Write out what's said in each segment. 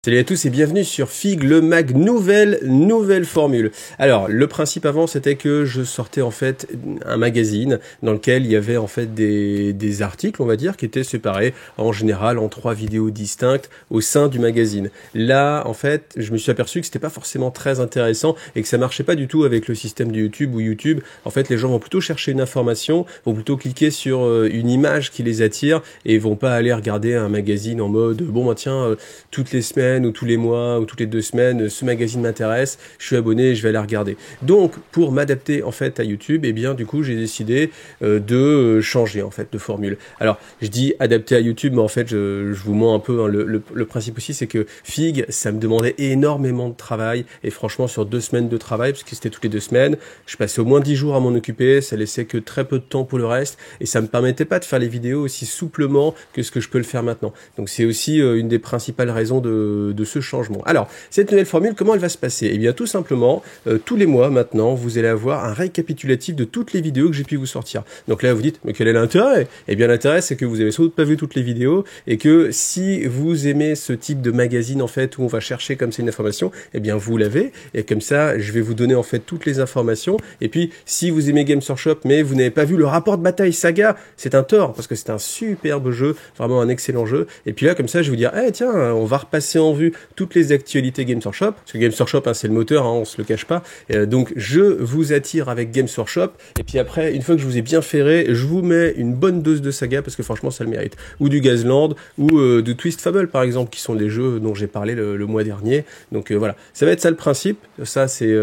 Salut à tous et bienvenue sur Fig le Mag, nouvelle formule. Alors le principe avant c'était que je sortais en fait un magazine dans lequel il y avait en fait des articles on va dire qui étaient séparés en général en 3 vidéos distinctes au sein du magazine. Là en fait je me suis aperçu que c'était pas forcément très intéressant et que ça marchait pas du tout avec le système de YouTube où YouTube en fait les gens vont plutôt chercher une information, vont plutôt cliquer sur une image qui les attire et vont pas aller regarder un magazine en mode bon bah tiens toutes les semaines ou tous les mois ou toutes les 2 semaines, ce magazine m'intéresse, je suis abonné, je vais aller regarder. Donc, pour m'adapter en fait à YouTube, eh bien du coup j'ai décidé de changer en fait de formule. Alors, je dis adapter à YouTube, mais en fait je vous mens un peu. Hein, le principe aussi, c'est que Fig, ça me demandait énormément de travail et franchement sur 2 semaines de travail, parce que c'était toutes les 2 semaines, je passais au moins 10 jours à m'en occuper, ça laissait que très peu de temps pour le reste et ça me permettait pas de faire les vidéos aussi souplement que ce que je peux le faire maintenant. Donc c'est aussi une des principales raisons de ce changement. Alors, cette nouvelle formule, comment elle va se passer? Eh bien, tout simplement, tous les mois maintenant, vous allez avoir un récapitulatif de toutes les vidéos que j'ai pu vous sortir. Donc là, vous dites, mais quel est l'intérêt? Eh bien, l'intérêt, c'est que vous avez sans doute pas vu toutes les vidéos et que si vous aimez ce type de magazine, en fait, où on va chercher comme c'est une information, eh bien, vous l'avez. Et comme ça, je vais vous donner, en fait, toutes les informations. Et puis, si vous aimez Games Workshop, mais vous n'avez pas vu le rapport de bataille Saga, c'est un tort, parce que c'est un superbe jeu, vraiment un excellent jeu. Et puis là, comme ça, je vais vous dire, eh, tiens, on va repasser en vue toutes les actualités Games Workshop, parce que Games Workshop, hein, c'est le moteur, hein, on se le cache pas. Donc, je vous attire avec Games Workshop. Et puis après, une fois que je vous ai bien ferré, je vous mets une bonne dose de Saga, parce que franchement, ça le mérite. Ou du Gazland, ou de Twist Fable, par exemple, qui sont des jeux dont j'ai parlé le mois dernier. Donc voilà, ça va être ça le principe. Ça, c'est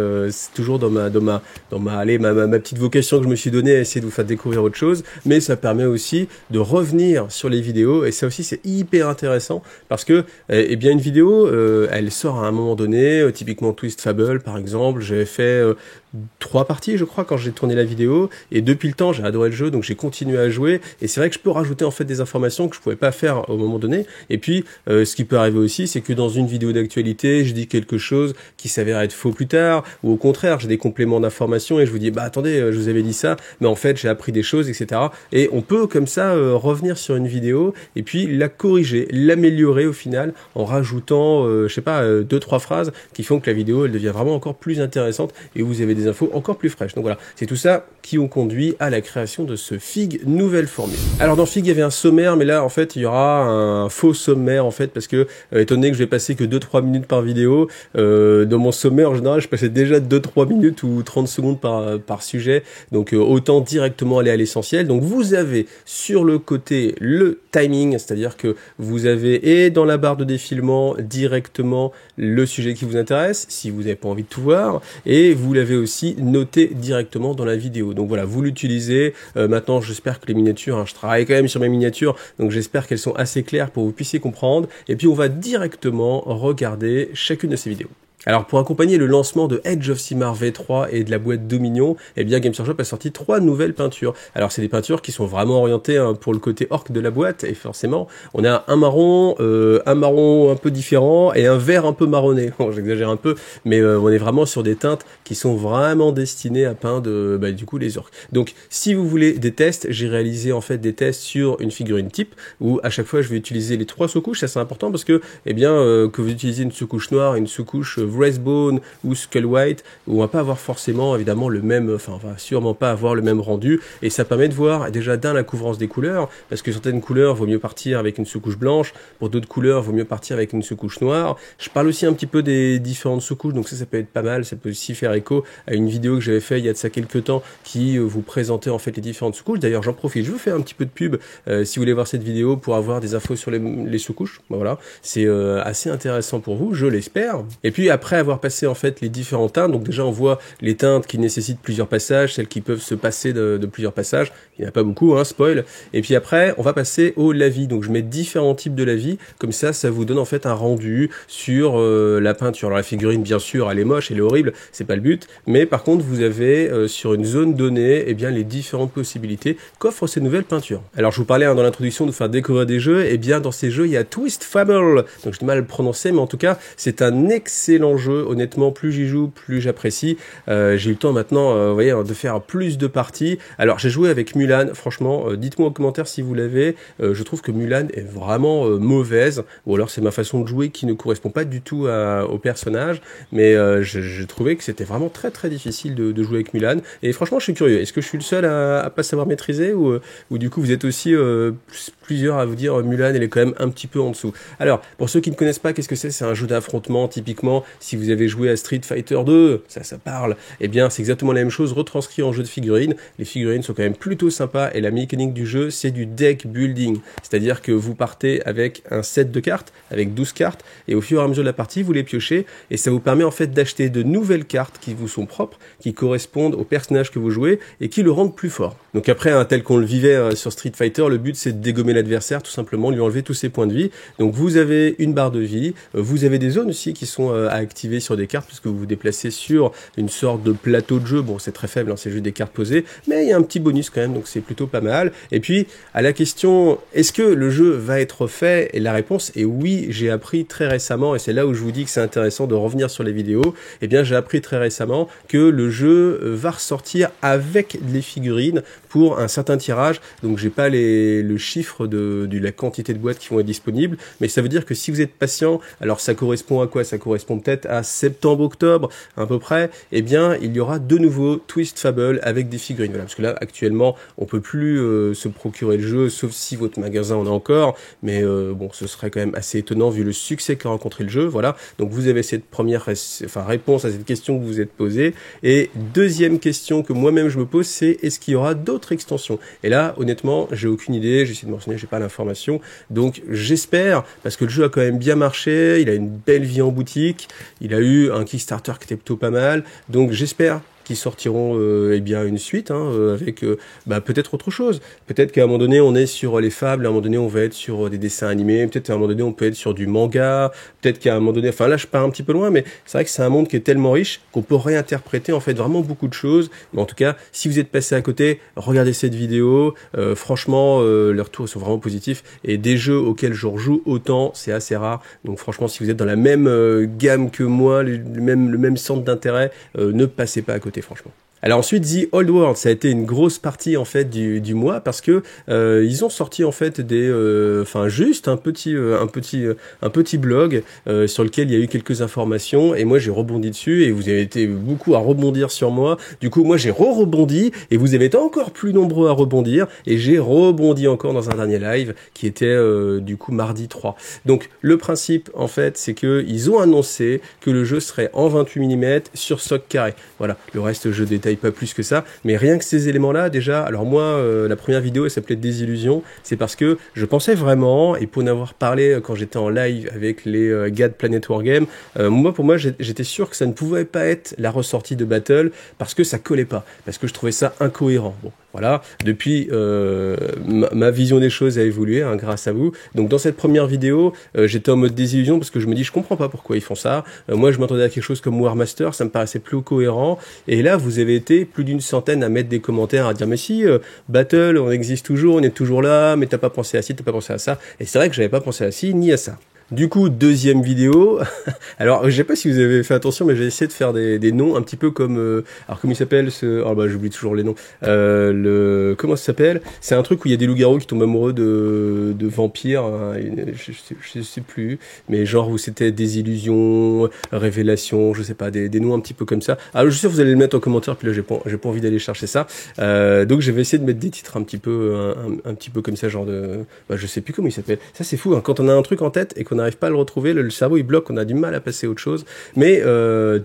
toujours dans ma petite vocation que je me suis donnée à essayer de vous faire découvrir autre chose. Mais ça permet aussi de revenir sur les vidéos. Et ça aussi, c'est hyper intéressant, parce que, eh bien, une vidéo, elle sort à un moment donné, typiquement Twist Fable par exemple, j'avais fait 3 parties je crois quand j'ai tourné la vidéo, et depuis le temps j'ai adoré le jeu, donc j'ai continué à jouer, et c'est vrai que je peux rajouter en fait des informations que je pouvais pas faire au moment donné, et puis ce qui peut arriver aussi, c'est que dans une vidéo d'actualité, je dis quelque chose qui s'avère être faux plus tard, ou au contraire, j'ai des compléments d'informations, et je vous dis, bah attendez, je vous avais dit ça, mais en fait j'ai appris des choses, etc. Et on peut comme ça revenir sur une vidéo, et puis la corriger, l'améliorer au final, en rajoutant je sais pas, 2-3 phrases qui font que la vidéo elle devient vraiment encore plus intéressante et vous avez des infos encore plus fraîches. Donc voilà, c'est tout ça qui ont conduit à la création de ce Fig nouvelle formule. Alors dans Fig il y avait un sommaire, mais là en fait il y aura un faux sommaire en fait, parce que étant donné que je vais passer que 2-3 minutes par vidéo, dans mon sommaire en général je passais déjà 2-3 minutes ou 30 secondes par sujet, donc autant directement aller à l'essentiel. Donc vous avez sur le côté le timing, c'est-à-dire que vous avez et dans la barre de défilement directement le sujet qui vous intéresse, si vous n'avez pas envie de tout voir, et vous l'avez aussi noté directement dans la vidéo. Donc voilà, vous l'utilisez. Maintenant, j'espère que les miniatures, hein, je travaille quand même sur mes miniatures, donc j'espère qu'elles sont assez claires pour que vous puissiez comprendre. Et puis on va directement regarder chacune de ces vidéos. Alors pour accompagner le lancement de Edge of Sigmar V3 et de la boîte Dominion, eh bien Games Workshop a sorti 3 nouvelles peintures. Alors c'est des peintures qui sont vraiment orientées hein, pour le côté orc de la boîte, et forcément on a un marron un peu différent et un vert un peu marronné. Bon, j'exagère un peu, mais on est vraiment sur des teintes qui sont vraiment destinées à peindre du coup les orcs. Donc si vous voulez des tests, j'ai réalisé en fait des tests sur une figurine type où à chaque fois je vais utiliser les 3 sous-couches. Ça c'est important parce que eh bien que vous utilisez une sous-couche noire, une sous-couche Wraithbone ou Skull White, où on va pas avoir forcément évidemment le même, enfin on va sûrement pas avoir le même rendu, et ça permet de voir déjà d'un la couvrance des couleurs, parce que certaines couleurs vaut mieux partir avec une sous-couche blanche, pour d'autres couleurs vaut mieux partir avec une sous-couche noire. Je parle aussi un petit peu des différentes sous-couches, donc ça peut être pas mal, ça peut aussi faire écho à une vidéo que j'avais fait il y a de ça quelques temps qui vous présentait en fait les différentes sous-couches. D'ailleurs j'en profite, je vous fais un petit peu de pub si vous voulez voir cette vidéo pour avoir des infos sur les sous-couches. Voilà, c'est assez intéressant pour vous, je l'espère. Et puis après avoir passé en fait les différentes teintes, donc déjà on voit les teintes qui nécessitent plusieurs passages, celles qui peuvent se passer de plusieurs passages, il n'y en a pas beaucoup, hein, spoil. Et puis après on va passer au lavis, donc je mets différents types de lavis, comme ça vous donne en fait un rendu sur la peinture. Alors la figurine bien sûr elle est moche, elle est horrible, c'est pas le but, mais par contre vous avez sur une zone donnée eh bien les différentes possibilités qu'offrent ces nouvelles peintures. Alors je vous parlais hein, dans l'introduction de vous faire découvrir des jeux, et bien dans ces jeux il y a Twist Fable, donc j'ai du mal à le prononcer, mais en tout cas c'est un excellent excellent jeu, honnêtement, plus j'y joue, plus j'apprécie. J'ai eu le temps maintenant, vous voyez, de faire plus de parties. Alors j'ai joué avec Mulan, franchement, dites-moi en commentaire si vous l'avez. Je trouve que Mulan est vraiment mauvaise, ou alors c'est ma façon de jouer qui ne correspond pas du tout au personnage, mais j'ai trouvé que c'était vraiment très très difficile de jouer avec Mulan, et franchement je suis curieux, est-ce que je suis le seul à pas savoir maîtriser, ou du coup vous êtes aussi plusieurs à vous dire Mulan elle est quand même un petit peu en dessous. Alors pour ceux qui ne connaissent pas, qu'est-ce que c'est? C'est un jeu d'affrontement, typiquement si vous avez joué à Street Fighter 2, ça parle, eh bien c'est exactement la même chose retranscrit en jeu de figurines. Les figurines sont quand même plutôt sympas, et la mécanique du jeu c'est du deck building, c'est-à-dire que vous partez avec un set de cartes, avec 12 cartes, et au fur et à mesure de la partie vous les piochez, et ça vous permet en fait d'acheter de nouvelles cartes qui vous sont propres, qui correspondent au personnage que vous jouez, et qui le rendent plus fort. Donc après, tel qu'on le vivait sur Street Fighter, le but c'est de dégommer l'adversaire, tout simplement lui enlever tous ses points de vie. Donc vous avez une barre de vie, vous avez des zones aussi qui sont à activer sur des cartes, puisque vous vous déplacez sur une sorte de plateau de jeu. Bon, c'est très faible, hein, c'est juste des cartes posées, mais il y a un petit bonus quand même, donc c'est plutôt pas mal. Et puis, à la question, est-ce que le jeu va être fait? Et la réponse est oui, j'ai appris très récemment, et c'est là où je vous dis que c'est intéressant de revenir sur les vidéos. Eh bien, j'ai appris très récemment que le jeu va ressortir avec les figurines pour un certain tirage. Donc j'ai pas le chiffre de la quantité de boîtes qui vont être disponibles, mais ça veut dire que si vous êtes patient, alors ça correspond à quoi? Ça correspond peut-être à septembre-octobre à peu près. Eh bien il y aura de nouveau Twist Fable avec des figurines. Voilà, parce que là actuellement on peut plus se procurer le jeu, sauf si votre magasin en a encore, mais bon, ce serait quand même assez étonnant vu le succès qu'a rencontré le jeu. Voilà, donc vous avez cette première réponse à cette question que vous vous êtes posée. Et deuxième question que moi-même je me pose, c'est est-ce qu'il y aura d'autres extensions? Et là, honnêtement, j'ai aucune idée, j'ai essayé de mentionner, j'ai pas l'information, donc j'espère, parce que le jeu a quand même bien marché, il a une belle vie en boutique, il a eu un Kickstarter qui était plutôt pas mal, donc j'espère qui sortiront eh bien une suite avec peut-être autre chose. Peut-être qu'à un moment donné on est sur les fables, à un moment donné on va être sur des dessins animés, peut-être qu'à un moment donné on peut être sur du manga, peut-être qu'à un moment donné, enfin là je pars un petit peu loin, mais c'est vrai que c'est un monde qui est tellement riche qu'on peut réinterpréter en fait vraiment beaucoup de choses. Mais en tout cas, si vous êtes passé à côté, regardez cette vidéo. Franchement, les retours sont vraiment positifs, et des jeux auxquels je rejoue autant, c'est assez rare. Donc franchement, si vous êtes dans la même gamme que moi, le même centre d'intérêt, ne passez pas à côté. Franchement. Alors ensuite, The Old World, ça a été une grosse partie en fait du mois, parce que ils ont sorti en fait juste un petit blog sur lequel il y a eu quelques informations, et moi j'ai rebondi dessus, et vous avez été beaucoup à rebondir sur moi. Du coup, moi j'ai rebondi, et vous avez été encore plus nombreux à rebondir, et j'ai rebondi encore dans un dernier live qui était du coup mardi 3. Donc le principe en fait, c'est que ils ont annoncé que le jeu serait en 28 mm sur socle carré. Voilà, le reste je détaille pas plus que ça, mais rien que ces éléments-là, déjà, alors moi, la première vidéo, elle s'appelait Désillusion, c'est parce que je pensais vraiment, et pour en avoir parlé quand j'étais en live avec les gars de Planet Wargame, pour moi, j'étais sûr que ça ne pouvait pas être la ressortie de Battle, parce que ça collait pas, parce que je trouvais ça incohérent. Bon, voilà, depuis, ma vision des choses a évolué, grâce à vous. Donc dans cette première vidéo, j'étais en mode désillusion, parce que je me dis, je comprends pas pourquoi ils font ça. Moi, je m'attendais à quelque chose comme War Master, ça me paraissait plus cohérent, et là, vous avez été plus d'une centaine à mettre des commentaires, à dire mais si, Battle, on existe toujours, on est toujours là, mais t'as pas pensé à ci, t'as pas pensé à ça. Et c'est vrai que j'avais pas pensé à ci, ni à ça. Du coup, deuxième vidéo. Alors, je sais pas si vous avez fait attention, mais j'ai essayé de faire des noms un petit peu comme... alors, comment il s'appelle ce... Oh, j'oublie toujours les noms. Comment ça s'appelle? C'est un truc où il y a des loups-garous qui tombent amoureux de vampires. Hein, je sais plus. Mais genre où c'était Désillusion, Révélation, je sais pas, des noms un petit peu comme ça. Alors, je suis sûr que vous allez le mettre en commentaire, puis là, j'ai pas envie d'aller chercher ça. Donc, je vais essayer de mettre des titres un petit peu comme ça, genre de... je sais plus comment il s'appelle. Ça, c'est fou, hein, quand on a un truc en tête et qu'on n'arrive pas à le retrouver, le cerveau il bloque, on a du mal à passer à autre chose. Mais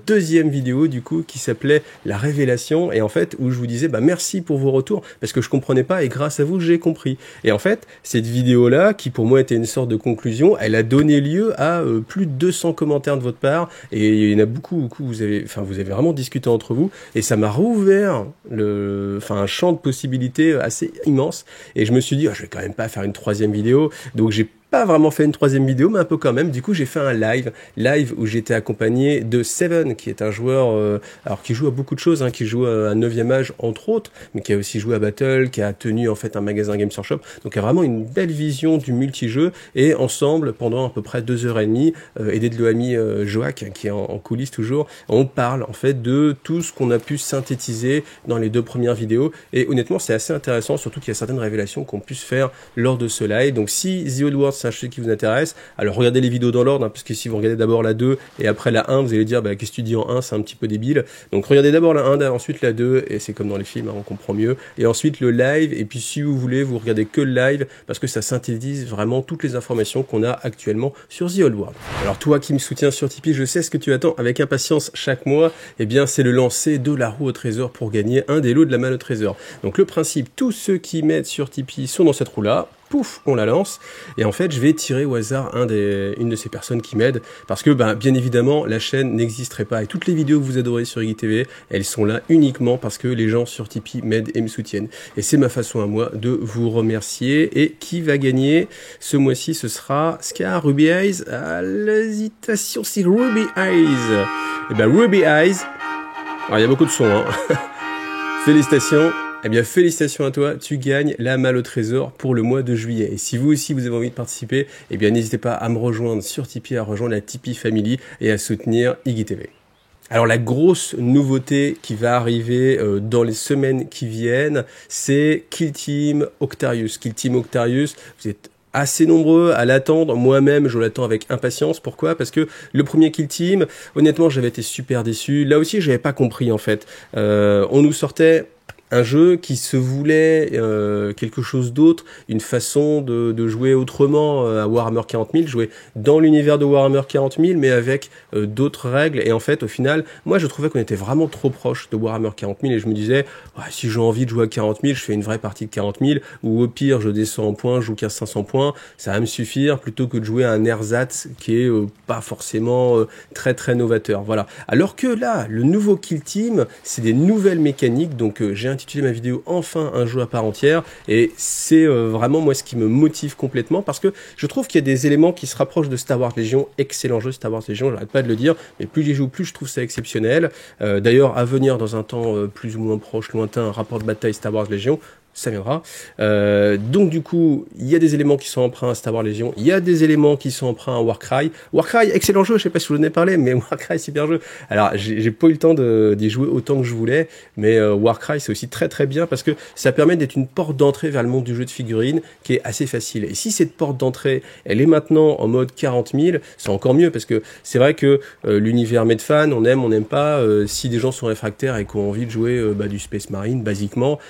deuxième vidéo du coup qui s'appelait La Révélation, et en fait où je vous disais merci pour vos retours, parce que je comprenais pas, et grâce à vous j'ai compris. Et en fait cette vidéo là, qui pour moi était une sorte de conclusion, elle a donné lieu à plus de 200 commentaires de votre part, et il y en a beaucoup vous avez vraiment discuté entre vous, et ça m'a rouvert un champ de possibilités assez immense, et je me suis dit je vais quand même pas faire une troisième vidéo, donc j'ai pas vraiment fait une troisième vidéo, mais un peu quand même. Du coup, j'ai fait un live où j'étais accompagné de Seven, qui est un joueur, alors qui joue à beaucoup de choses, hein, qui joue à 9e âge entre autres, mais qui a aussi joué à Battle, qui a tenu en fait un magasin Games Workshop, donc il y a vraiment une belle vision du multijeu, et ensemble, pendant à peu près 2h30, aidé de l'ami Joak, qui est en coulisses toujours, on parle en fait de tout ce qu'on a pu synthétiser dans les 2 premières vidéos, et honnêtement c'est assez intéressant, surtout qu'il y a certaines révélations qu'on puisse faire lors de ce live. Donc si The Old World c'est un jeu qui vous intéresse, alors regardez les vidéos dans l'ordre, hein, parce que si vous regardez d'abord la 2 et après la 1, vous allez dire bah, qu'est-ce que tu dis en 1, c'est un petit peu débile. Donc regardez d'abord la 1, ensuite la 2, et c'est comme dans les films, hein, on comprend mieux, et ensuite le live, et puis si vous voulez, vous regardez que le live, parce que ça synthétise vraiment toutes les informations qu'on a actuellement sur The Old World. Alors toi qui me soutiens sur Tipeee, je sais ce que tu attends avec impatience chaque mois, et bien c'est le lancer de la roue au trésor pour gagner un des lots de la malle au trésor. Donc le principe, tous ceux qui m'aident sur Tipeee sont dans cette roue-là, pouf, on la lance, et en fait je vais tirer au hasard une de ces personnes qui m'aident, parce que ben, bien évidemment la chaîne n'existerait pas, et toutes les vidéos que vous adorez sur IGTV, elles sont là uniquement parce que les gens sur Tipeee m'aident et me soutiennent, et c'est ma façon à moi de vous remercier. Et qui va gagner ce mois-ci? Ce sera Scar, Ruby Eyes, à l'hésitation, c'est Ruby Eyes, et ben Ruby Eyes, alors il y a beaucoup de sons, hein. Félicitations. Eh bien, félicitations à toi, tu gagnes la malle au trésor pour le mois de juillet. Et si vous aussi vous avez envie de participer, eh bien, n'hésitez pas à me rejoindre sur Tipeee, à rejoindre la Tipeee Family et à soutenir IGTV. Alors la grosse nouveauté qui va arriver dans les semaines qui viennent, c'est Kill Team Octarius. Kill Team Octarius, vous êtes assez nombreux à l'attendre, moi-même je l'attends avec impatience. Pourquoi? Parce que le premier Kill Team, honnêtement j'avais été super déçu. Là aussi j'avais pas compris en fait. On nous sortait un jeu qui se voulait quelque chose d'autre, une façon de jouer autrement à Warhammer 40 000, jouer dans l'univers de Warhammer 40 000, mais avec d'autres règles. Et en fait, au final, moi, je trouvais qu'on était vraiment trop proche de Warhammer 40 000, et je me disais, ouais, si j'ai envie de jouer à 40 000, je fais une vraie partie de 40 000, ou au pire, je descends en points, je joue 1500 points, ça va me suffire, plutôt que de jouer à un ersatz qui est pas forcément très très novateur. Voilà. Alors que là, le nouveau Kill Team, c'est des nouvelles mécaniques, donc j'ai intitulé ma vidéo enfin un jeu à part entière, et c'est vraiment moi ce qui me motive complètement, parce que je trouve qu'il y a des éléments qui se rapprochent de Star Wars Légion. Excellent jeu Star Wars Légion, j'arrête pas de le dire, mais plus j'y joue, plus je trouve ça exceptionnel. D'ailleurs à venir dans un temps plus ou moins proche, lointain, un rapport de bataille Star Wars Légion, ça viendra. Donc du coup, il y a des éléments qui sont emprunts à Star Wars Légion, il y a des éléments qui sont emprunts à Warcry. Warcry, excellent jeu, je sais pas si je vous en ai parlé, mais Warcry, super jeu. Alors, j'ai pas eu le temps d'y jouer autant que je voulais, mais Warcry, c'est aussi très très bien, parce que ça permet d'être une porte d'entrée vers le monde du jeu de figurines, qui est assez facile. Et si cette porte d'entrée, elle est maintenant en mode 40 000, c'est encore mieux, parce que c'est vrai que l'univers Medfan, on aime, on n'aime pas, si des gens sont réfractaires et qui ont envie de jouer du Space Marine, basiquement,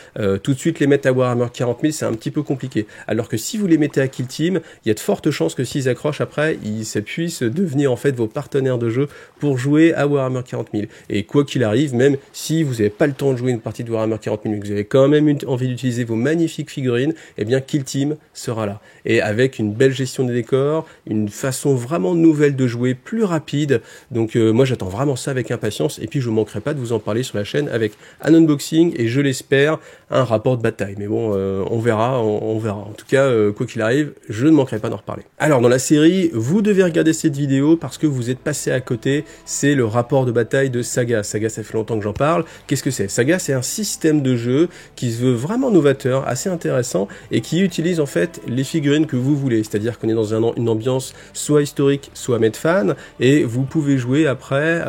tout de suite les mettre à Warhammer 40 000, c'est un petit peu compliqué. Alors que si vous les mettez à Kill Team, il y a de fortes chances que s'ils accrochent après, ça puisse devenir en fait vos partenaires de jeu pour jouer à Warhammer 40 000. Et quoi qu'il arrive, même si vous n'avez pas le temps de jouer une partie de Warhammer 40 000, mais que vous avez quand même envie d'utiliser vos magnifiques figurines, eh bien Kill Team sera là. Et avec une belle gestion des décors, une façon vraiment nouvelle de jouer, plus rapide. Donc moi j'attends vraiment ça avec impatience, et puis je ne manquerai pas de vous en parler sur la chaîne avec un unboxing et je l'espère un rapport de bataille. Mais bon, on verra, on verra. En tout cas, quoi qu'il arrive, je ne manquerai pas d'en reparler. Alors, dans la série, vous devez regarder cette vidéo parce que vous êtes passé à côté. C'est le rapport de bataille de Saga. Saga, ça fait longtemps que j'en parle. Qu'est-ce que c'est? Saga, c'est un système de jeu qui se veut vraiment novateur, assez intéressant, et qui utilise en fait les figurines que vous voulez. C'est-à-dire qu'on est dans une ambiance soit historique, soit Medfan, et vous pouvez jouer après,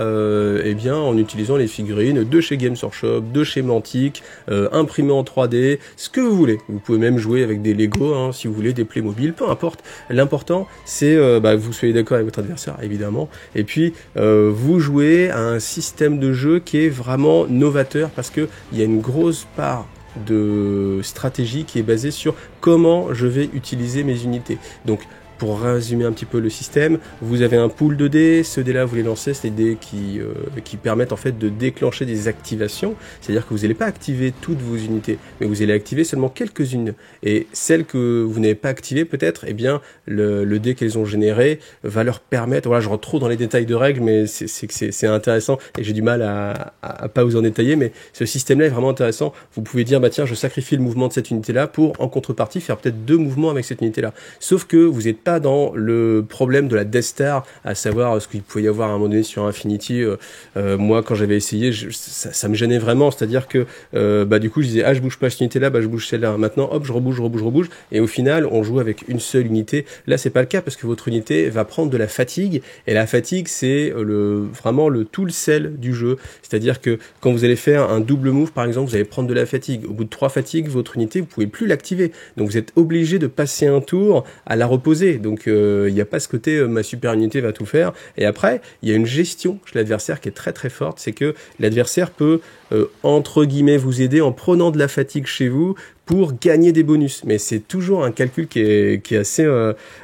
eh bien, en utilisant les figurines de chez Games Workshop, de chez Mantic, imprimées en 3D, ce que vous voulez. Vous pouvez même jouer avec des Lego, hein, si vous voulez, des Playmobil, peu importe. L'important, c'est que vous soyez d'accord avec votre adversaire, évidemment. Et puis, vous jouez à un système de jeu qui est vraiment novateur, parce qu'il y a une grosse part de stratégie qui est basée sur comment je vais utiliser mes unités. Donc, pour résumer un petit peu le système, vous avez un pool de dés, ce dés-là vous les lancez, c'est des dés qui permettent en fait de déclencher des activations, c'est-à-dire que vous n'allez pas activer toutes vos unités, mais vous allez activer seulement quelques-unes, et celles que vous n'avez pas activées peut-être, eh bien le dé qu'elles ont généré va leur permettre, voilà je rentre trop dans les détails de règles, mais c'est intéressant, et j'ai du mal à pas vous en détailler, mais ce système-là est vraiment intéressant. Vous pouvez dire, bah tiens, je sacrifie le mouvement de cette unité-là pour, en contrepartie, faire peut-être 2 mouvements avec cette unité-là, sauf que vous êtes pas dans le problème de la Death Star, à savoir ce qu'il pouvait y avoir à un moment donné sur Infinity. Moi, quand j'avais essayé, ça me gênait vraiment, c'est-à-dire que du coup, je disais, je bouge pas cette unité-là, je bouge celle-là. Maintenant, hop, je rebouge, et au final, on joue avec une seule unité. Là, c'est pas le cas, parce que votre unité va prendre de la fatigue, et la fatigue, c'est vraiment tout le sel du jeu. C'est-à-dire que quand vous allez faire un double move, par exemple, vous allez prendre de la fatigue. Au bout de 3 fatigues, votre unité, vous pouvez plus l'activer. Donc vous êtes obligé de passer un tour à la reposer. Donc il n'y a pas ce côté ma super unité va tout faire. Et après, il y a une gestion chez l'adversaire qui est très très forte. C'est que l'adversaire peut entre guillemets vous aider en prenant de la fatigue chez vous pour gagner des bonus. Mais c'est toujours un calcul qui est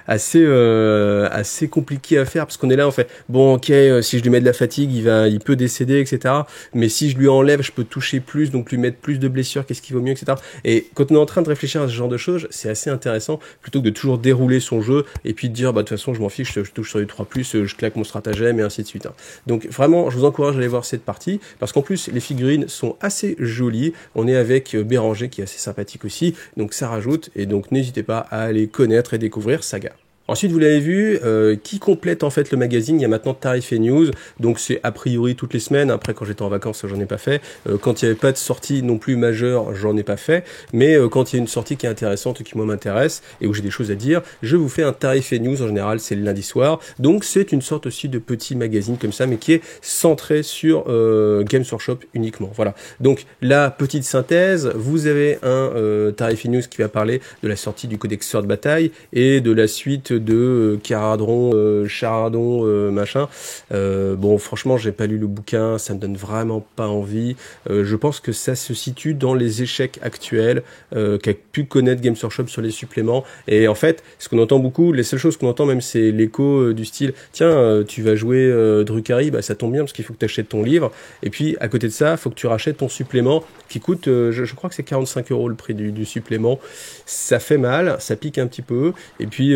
assez compliqué à faire, parce qu'on est là, on fait, bon, ok, si je lui mets de la fatigue, il peut décéder, etc. Mais si je lui enlève, je peux toucher plus, donc lui mettre plus de blessures, qu'est-ce qui vaut mieux, etc. Et quand on est en train de réfléchir à ce genre de choses, c'est assez intéressant, plutôt que de toujours dérouler son jeu, et puis de dire, de toute façon, je m'en fiche, je touche sur du 3+, je claque mon stratagème, et ainsi de suite. Donc, vraiment, je vous encourage à aller voir cette partie, parce qu'en plus, les figurines sont assez jolies. On est avec Béranger, qui est assez sympathique aussi, donc ça rajoute, et donc n'hésitez pas à aller connaître et découvrir Saga. Ensuite, vous l'avez vu, qui complète en fait le magazine, il y a maintenant Tarif et News, donc c'est a priori toutes les semaines. Après, quand j'étais en vacances, j'en ai pas fait. Quand il n'y avait pas de sortie non plus majeure, j'en ai pas fait. Mais quand il y a une sortie qui est intéressante, qui moi m'intéresse, et où j'ai des choses à dire, je vous fais un Tarif et News. En général, c'est le lundi soir. Donc c'est une sorte aussi de petit magazine comme ça, mais qui est centré sur Games Workshop uniquement. Voilà. Donc la petite synthèse, vous avez un Tarif et News qui va parler de la sortie du Codex Sword Bataille et de la suite de Caradron, Charadon, machin. Bon, franchement, j'ai pas lu le bouquin, ça me donne vraiment pas envie. Je pense que ça se situe dans les échecs actuels qu'a pu connaître Games Workshop sur les suppléments. Et en fait, ce qu'on entend beaucoup, les seules choses qu'on entend même, c'est l'écho du style, tiens, tu vas jouer Drukhari, ça tombe bien parce qu'il faut que tu achètes ton livre. Et puis, à côté de ça, faut que tu rachètes ton supplément qui coûte, je crois que c'est 45 € le prix du supplément. Ça fait mal, ça pique un petit peu. Et puis,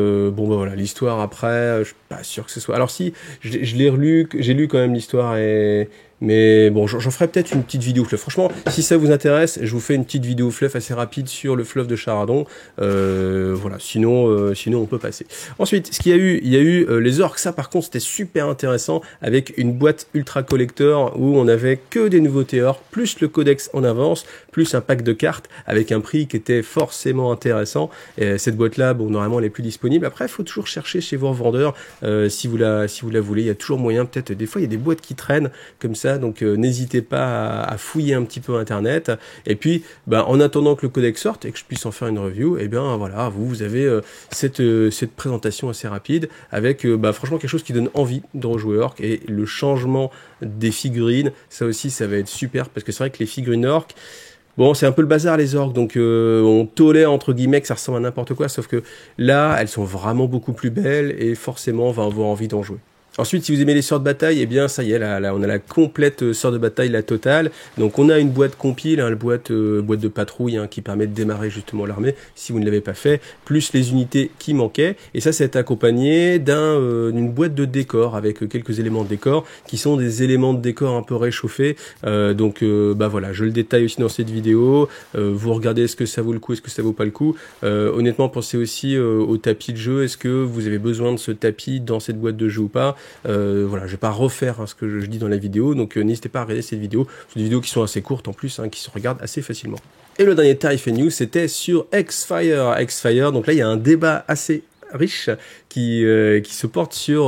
voilà, l'histoire après, je suis pas sûr que ce soit. Alors si, je l'ai relu, j'ai lu quand même l'histoire mais bon, j'en ferai peut-être une petite vidéo fluff. Franchement, si ça vous intéresse, je vous fais une petite vidéo fluff assez rapide sur le fluff de Charadon. Voilà, sinon on peut passer. Ensuite, il y a eu les orques. Ça, par contre, c'était super intéressant avec une boîte ultra collector où on avait que des nouveautés orques, plus le codex en avance, plus un pack de cartes avec un prix qui était forcément intéressant. Et cette boîte-là, bon, normalement, elle est plus disponible. Après, il faut toujours chercher chez vos revendeurs si vous la voulez. Il y a toujours moyen. Peut-être des fois, il y a des boîtes qui traînent comme ça. Donc n'hésitez pas à fouiller un petit peu internet, et puis en attendant que le codex sorte et que je puisse en faire une review, et bien voilà, vous avez cette présentation assez rapide avec franchement quelque chose qui donne envie de rejouer Orc. Et le changement des figurines, ça aussi ça va être super, parce que c'est vrai que les figurines Orc, bon, c'est un peu le bazar les orques, donc on tolère entre guillemets que ça ressemble à n'importe quoi, sauf que là elles sont vraiment beaucoup plus belles et forcément on va avoir envie d'en jouer. Ensuite, si vous aimez les sorts de bataille, eh bien ça y est, là on a la complète sort de bataille, la totale. Donc on a une boîte compile, une boîte de patrouille qui permet de démarrer justement l'armée, si vous ne l'avez pas fait, plus les unités qui manquaient. Et ça, c'est accompagné d'une boîte de décor avec quelques éléments de décor qui sont des éléments de décor un peu réchauffés. Donc voilà, je le détaille aussi dans cette vidéo. Vous regardez, est-ce que ça vaut le coup, est-ce que ça vaut pas le coup. Honnêtement, pensez aussi au tapis de jeu. Est-ce que vous avez besoin de ce tapis dans cette boîte de jeu ou pas? Voilà, je vais pas refaire ce que je dis dans la vidéo, donc n'hésitez pas à regarder cette vidéo. C'est des vidéos qui sont assez courtes en plus, qui se regardent assez facilement. Et le dernier Tarif et News, c'était sur X-Fire. Donc là, il y a un débat assez riche qui se porte sur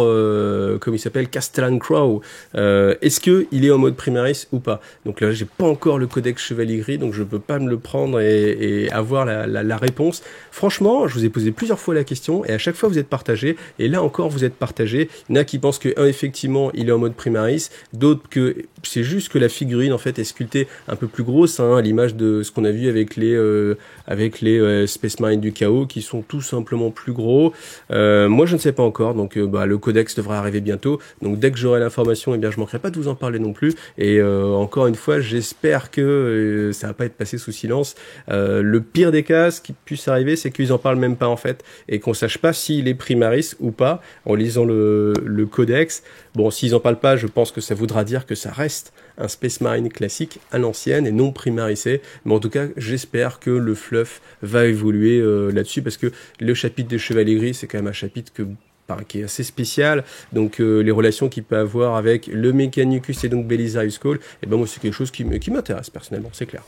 comme il s'appelle, Castellan Crow. Est-ce que il est en mode Primaris ou pas? Donc là, j'ai pas encore le codex Chevalier Gris, donc je peux pas me le prendre et avoir la réponse. Franchement, je vous ai posé plusieurs fois la question et à chaque fois vous êtes partagé, et là encore vous êtes partagé. Il y en a qui pensent que effectivement il est en mode Primaris, d'autres que c'est juste que la figurine en fait est sculptée un peu plus grosse, à l'image de ce qu'on a vu avec les Space Marines du Chaos, qui sont tout simplement plus gros. Moi je ne sais pas encore, donc le codex devrait arriver bientôt, donc dès que j'aurai l'information, eh bien je manquerai pas de vous en parler non plus. Et encore une fois, j'espère que ça va pas être passé sous silence. Le pire des cas, ce qui puisse arriver, c'est qu'ils en parlent même pas en fait, et qu'on sache pas s'il est Primaris ou pas en lisant le codex. Bon, s'ils en parlent pas, je pense que ça voudra dire que ça reste un Space Marine classique à l'ancienne et non primarisé. Mais en tout cas, j'espère que le fluff va évoluer là-dessus, parce que le chapitre des Chevaliers Gris, c'est quand même un chapitre qui est assez spécial, donc les relations qu'il peut avoir avec le Mechanicus et donc Belisarius Cawl, et ben moi c'est quelque chose qui m'intéresse personnellement, c'est clair.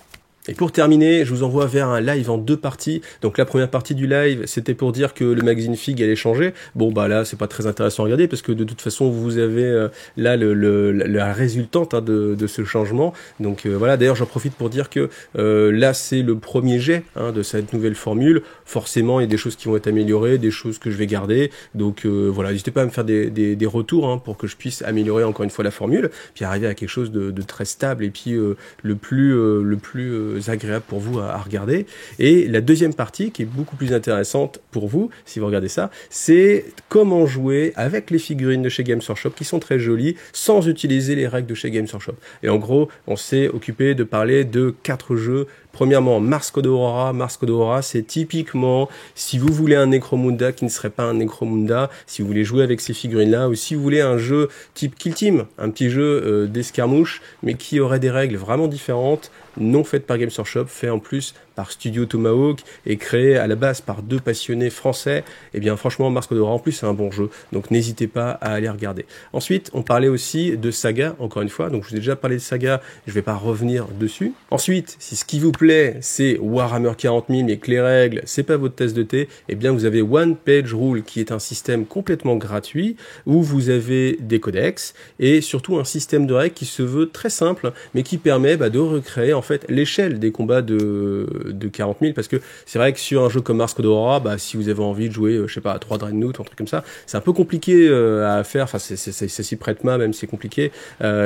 Et pour terminer, je vous envoie vers un live en 2 parties. Donc la première partie du live, c'était pour dire que le magazine Fig allait changer. Bon bah là, c'est pas très intéressant à regarder, parce que de toute façon, vous avez là la résultante de ce changement. Donc voilà, d'ailleurs j'en profite pour dire que là c'est le premier jet de cette nouvelle formule. Forcément, il y a des choses qui vont être améliorées, des choses que je vais garder. Donc voilà, n'hésitez pas à me faire des retours pour que je puisse améliorer encore une fois la formule, puis arriver à quelque chose de très stable et puis le plus agréable pour vous à regarder. Et la deuxième partie, qui est beaucoup plus intéressante pour vous, si vous regardez ça, c'est comment jouer avec les figurines de chez Games Workshop, qui sont très jolies, sans utiliser les règles de chez Games Workshop. Et en gros, on s'est occupé de parler de 4 jeux. Premièrement, Mars Code Aurora. Mars Code Aurora, c'est typiquement, si vous voulez un Necromunda qui ne serait pas un Necromunda, si vous voulez jouer avec ces figurines-là, ou si vous voulez un jeu type Kill Team, un petit jeu d'escarmouche, mais qui aurait des règles vraiment différentes, non faites par Games Workshop, fait en plus par Studio Tomahawk et créé à la base par 2 passionnés français, et bien franchement Mars Code Aurora en plus c'est un bon jeu, donc n'hésitez pas à aller regarder. Ensuite on parlait aussi de Saga, encore une fois, donc je vous ai déjà parlé de Saga, je vais pas revenir dessus. Ensuite, si ce qui vous plaît c'est Warhammer 40 000 mais que les règles c'est pas votre tasse de thé, et bien vous avez One Page Rule qui est un système complètement gratuit où vous avez des codex et surtout un système de règles qui se veut très simple mais qui permet de recréer en fait l'échelle des combats de 40 000, parce que c'est vrai que sur un jeu comme Mars Code Aurora, si vous avez envie de jouer, je sais pas, à 3 Dreadnought, un truc comme ça, c'est un peu compliqué à faire, enfin ça s'y prête pas, même c'est compliqué.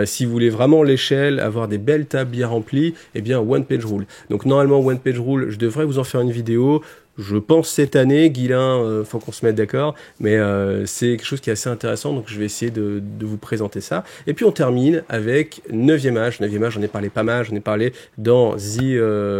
Si vous voulez vraiment l'échelle, avoir des belles tables bien remplies, eh bien One Page Rule. Donc normalement One Page Rule, je devrais vous en faire une vidéo. Je pense cette année, Guilain, faut qu'on se mette d'accord, mais c'est quelque chose qui est assez intéressant, donc je vais essayer de vous présenter ça. Et puis on termine avec 9e Âge. 9e Âge, j'en ai parlé pas mal, j'en ai parlé dans The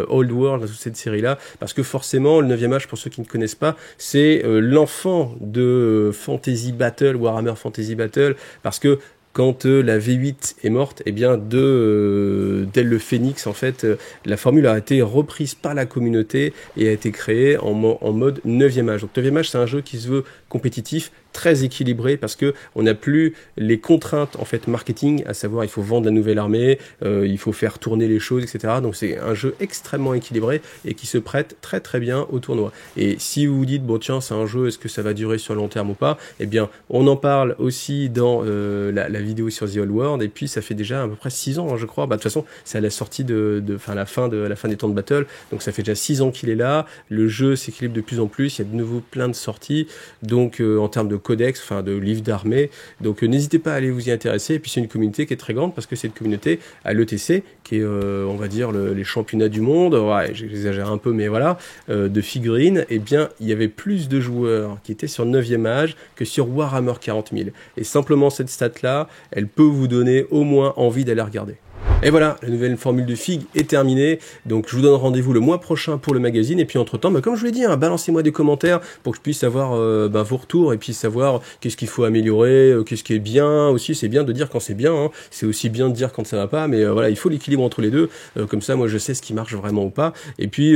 Old World, dans toute cette série-là, parce que forcément, le 9e Âge, pour ceux qui ne connaissent pas, c'est l'enfant de Fantasy Battle, Warhammer Fantasy Battle, parce que quand la V8 est morte, eh bien tel le Phénix, en fait, la formule a été reprise par la communauté et a été créée en mode 9e âge. Donc 9e âge, c'est un jeu qui se veut compétitif, très équilibré, parce que on n'a plus les contraintes en fait marketing, à savoir il faut vendre la nouvelle armée, il faut faire tourner les choses, etc. Donc c'est un jeu extrêmement équilibré et qui se prête très très bien au tournoi. Et si vous vous dites bon tiens c'est un jeu, est-ce que ça va durer sur le long terme ou pas, eh bien on en parle aussi dans la vidéo sur The Old World, et puis ça fait déjà à peu près 6 ans je crois, de toute façon c'est à la sortie la fin des temps de battle, donc ça fait déjà 6 ans qu'il est là, le jeu s'équilibre de plus en plus, il y a de nouveau plein de sorties, donc en termes de codex, enfin de livres d'armée, donc n'hésitez pas à aller vous y intéresser. Et puis c'est une communauté qui est très grande, parce que c'est une communauté à l'ETC qui est on va dire les championnats du monde, ouais j'exagère un peu mais voilà, de figurines, et bien il y avait plus de joueurs qui étaient sur 9e âge que sur Warhammer 40 000, et simplement cette stat là elle peut vous donner au moins envie d'aller regarder. Et voilà, la nouvelle formule de Fig est terminée, donc je vous donne rendez-vous le mois prochain pour le magazine, et puis entre temps, comme je vous l'ai dit, balancez-moi des commentaires pour que je puisse avoir vos retours, et puis savoir qu'est-ce qu'il faut améliorer, qu'est-ce qui est bien, aussi c'est bien de dire quand c'est bien, c'est aussi bien de dire quand ça va pas, mais voilà, il faut l'équilibre entre les deux, comme ça moi je sais ce qui marche vraiment ou pas, et puis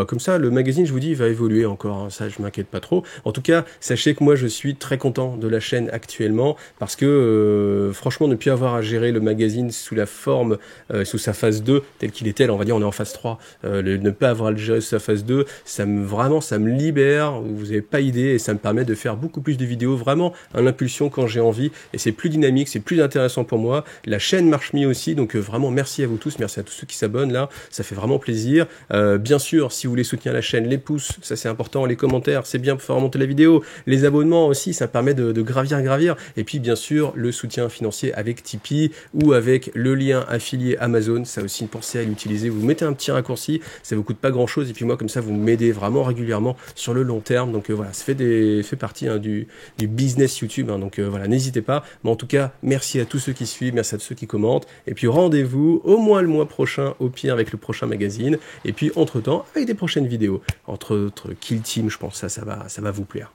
comme ça le magazine je vous dis il va évoluer encore, ça je m'inquiète pas trop. En tout cas, sachez que moi je suis très content de la chaîne actuellement, parce que franchement ne plus avoir à gérer le magazine sous la forme sous sa phase 2, tel qu'il était, là on va dire on est en phase 3, ne pas avoir à le gérer sous sa phase 2, ça me libère, vous n'avez pas idée, et ça me permet de faire beaucoup plus de vidéos, vraiment à l'impulsion quand j'ai envie, et c'est plus dynamique, c'est plus intéressant pour moi, la chaîne marche mieux aussi, donc vraiment merci à vous tous, merci à tous ceux qui s'abonnent là, ça fait vraiment plaisir. Bien sûr, si vous voulez soutenir la chaîne, les pouces, ça c'est important, les commentaires, c'est bien pour faire remonter la vidéo, les abonnements aussi, ça permet de gravir, et puis bien sûr le soutien financier avec Tipeee, ou avec le lien affilié Amazon, ça aussi pensez à l'utiliser, vous mettez un petit raccourci, ça vous coûte pas grand chose, et puis moi comme ça vous m'aidez vraiment régulièrement sur le long terme, donc voilà, ça fait partie du business YouTube, donc voilà, n'hésitez pas, mais en tout cas merci à tous ceux qui suivent, merci à tous ceux qui commentent, et puis rendez-vous au moins le mois prochain, au pire avec le prochain magazine, et puis entre temps avec des prochaines vidéos, entre autres Kill Team, je pense ça va vous plaire.